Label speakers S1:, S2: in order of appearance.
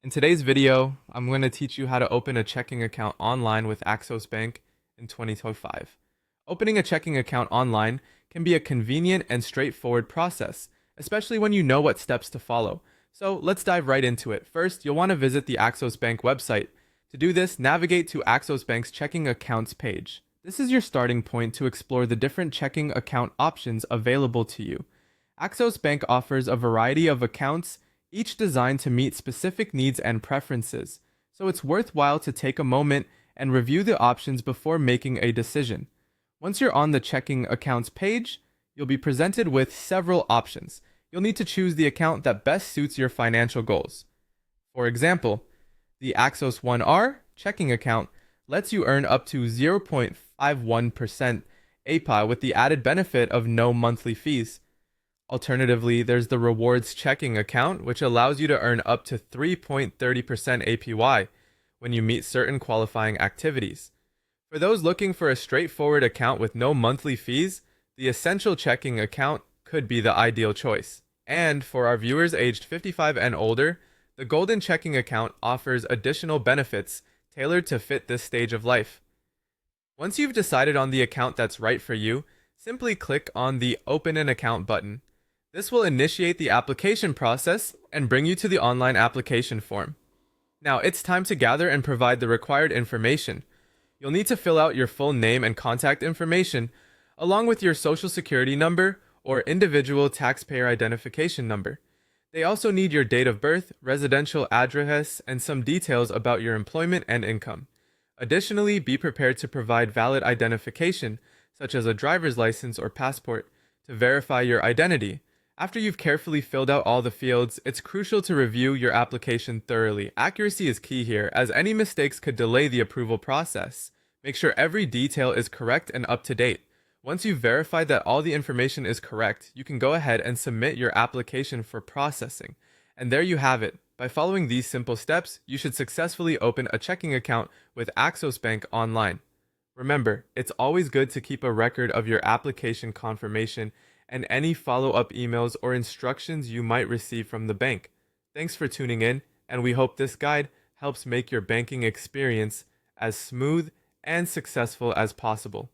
S1: In today's video, I'm going to teach you how to open a checking account online with Axos Bank in 2025. Opening a checking account online can be a convenient and straightforward process, especially when you know what steps to follow. So let's dive right into it. First, you'll want to visit the Axos Bank website. To do this, navigate to Axos Bank's checking accounts page. This is your starting point to explore the different checking account options available to you. Axos Bank offers a variety of accounts, each designed to meet specific needs and preferences, so it's worthwhile to take a moment and review the options before making a decision. Once you're on the checking accounts page, you'll be presented with several options. You'll need to choose the account that best suits your financial goals. For example, the Axos 1R checking account lets you earn up to 0.51% APY with the added benefit of no monthly fees. Alternatively, there's the rewards checking account, which allows you to earn up to 3.30% APY when you meet certain qualifying activities. For those looking for a straightforward account with no monthly fees, the essential checking account could be the ideal choice. And for our viewers aged 55 and older, the golden checking account offers additional benefits tailored to fit this stage of life. Once you've decided on the account that's right for you, simply click on the Open an Account button. This will initiate the application process and bring you to the online application form. Now it's time to gather and provide the required information. You'll need to fill out your full name and contact information, along with your social security number or individual taxpayer identification number. They also need your date of birth, residential address, and some details about your employment and income. Additionally, be prepared to provide valid identification, such as a driver's license or passport, to verify your identity. After you've carefully filled out all the fields, it's crucial to review your application thoroughly. Accuracy is key here, as any mistakes could delay the approval process. Make sure every detail is correct and up to date. Once you've verified that all the information is correct, you can go ahead and submit your application for processing. And there you have it. By following these simple steps, you should successfully open a checking account with Axos Bank online. Remember, it's always good to keep a record of your application confirmation and any follow-up emails or instructions you might receive from the bank. Thanks for tuning in, and we hope this guide helps make your banking experience as smooth and successful as possible.